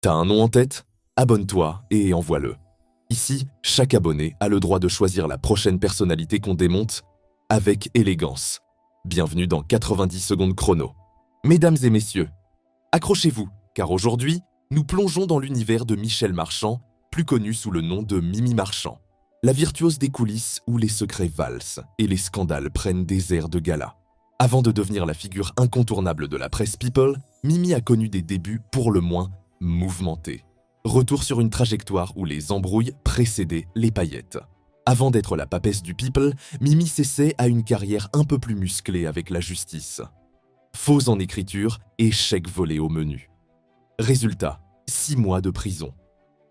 T'as un nom en tête? Abonne-toi et envoie-le. Ici, chaque abonné a le droit de choisir la prochaine personnalité qu'on démonte avec élégance. Bienvenue dans 90 secondes chrono. Mesdames et messieurs, accrochez-vous, car aujourd'hui, nous plongeons dans l'univers de Michel Marchand, plus connu sous le nom de Mimi Marchand. La virtuose des coulisses où les secrets valsent et les scandales prennent des airs de gala. Avant de devenir la figure incontournable de la presse people, Mimi a connu des débuts pour le moins mouvementés. Retour sur une trajectoire où les embrouilles précédaient les paillettes. Avant d'être la papesse du people, Mimi s'essaie à une carrière un peu plus musclée avec la justice. Faux en écriture et chèque volé au menu. Résultat, 6 mois de prison.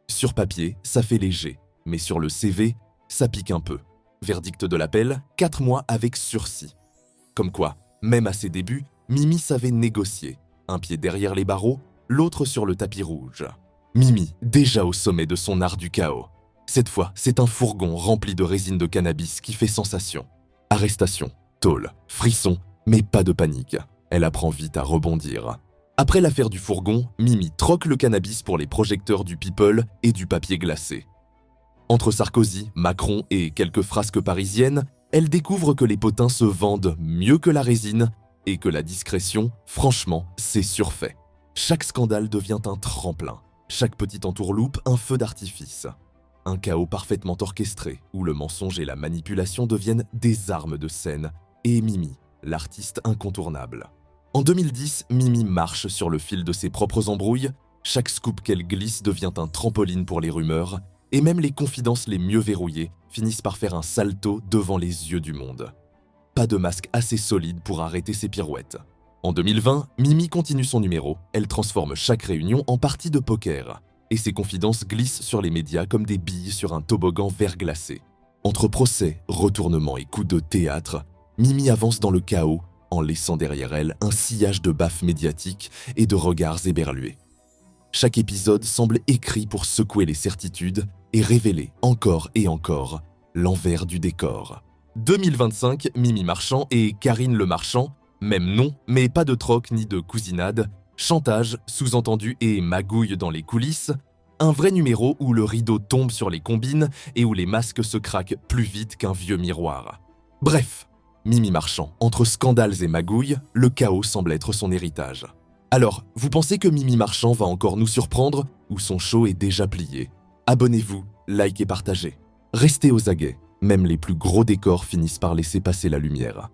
Sur papier, ça fait léger, mais sur le CV, ça pique un peu. Verdict de l'appel, 4 mois avec sursis. Comme quoi, même à ses débuts, Mimi savait négocier. Un pied derrière les barreaux, l'autre sur le tapis rouge. Mimi, déjà au sommet de son art du chaos. Cette fois, c'est un fourgon rempli de résine de cannabis qui fait sensation. Arrestation, tôle, frisson, mais pas de panique. Elle apprend vite à rebondir. Après l'affaire du fourgon, Mimi troque le cannabis pour les projecteurs du People et du papier glacé. Entre Sarkozy, Macron et quelques frasques parisiennes, elle découvre que les potins se vendent mieux que la résine et que la discrétion, franchement, c'est surfait. Chaque scandale devient un tremplin, chaque petite entourloupe un feu d'artifice. Un chaos parfaitement orchestré où le mensonge et la manipulation deviennent des armes de scène et Mimi, l'artiste incontournable. En 2010, Mimi marche sur le fil de ses propres embrouilles, chaque scoop qu'elle glisse devient un trampoline pour les rumeurs, et même les confidences les mieux verrouillées finissent par faire un salto devant les yeux du monde. Pas de masque assez solide pour arrêter ses pirouettes. En 2020, Mimi continue son numéro, elle transforme chaque réunion en partie de poker, et ses confidences glissent sur les médias comme des billes sur un toboggan verglacé. Entre procès, retournements et coups de théâtre, Mimi avance dans le chaos, en laissant derrière elle un sillage de baffes médiatiques et de regards éberlués. Chaque épisode semble écrit pour secouer les certitudes et révéler encore et encore l'envers du décor. 2025, Mimi Marchand et Karine Le Marchand, même nom, mais pas de troc ni de cousinade, chantage, sous-entendu et magouille dans les coulisses, un vrai numéro où le rideau tombe sur les combines et où les masques se craquent plus vite qu'un vieux miroir. Bref, Mimi Marchand, entre scandales et magouilles, le chaos semble être son héritage. Alors, vous pensez que Mimi Marchand va encore nous surprendre ou son show est déjà plié? Abonnez-vous, like et partagez. Restez aux aguets, même les plus gros décors finissent par laisser passer la lumière.